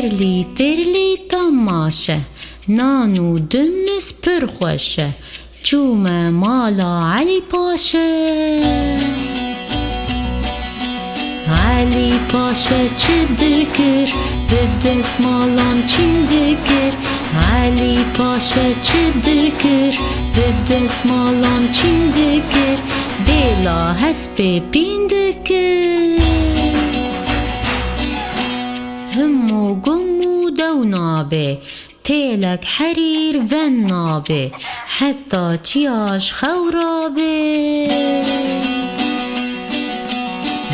ترلی ترلی تماشه نانو دنس پر خوشه چوم مالا علی پاشه علی پاشه چه دکر به دستمالان چین دکر علی پاشه چه دکر به دستمالان چین دکر دلا هست ببین دکر همو گمو دو نابه تیلک حریر و نابه حتی چیاش خورابه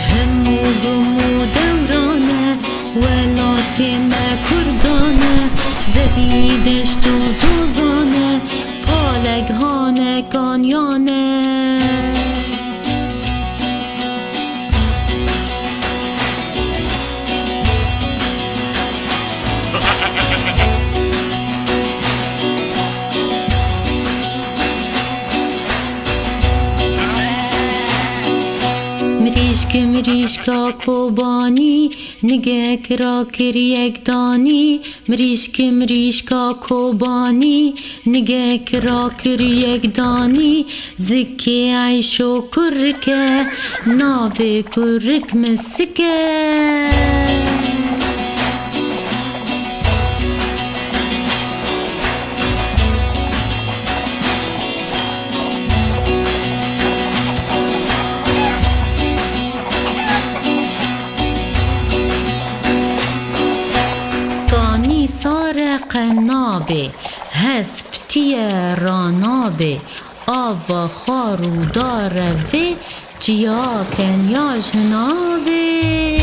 همو گمو دورانه ولات ما کردانه زدیدش تو زوزانه پالک هانه کانیانه مریشکا کوبانی نگه کرا کریک دانی مریشکا کوبانی نگه کرا کریک دانی زکی عیشو کرکه ناوه کرک مسکه سارق نابه هسب تیه رانابه آوا خارو داره و جیا کنیا جنابه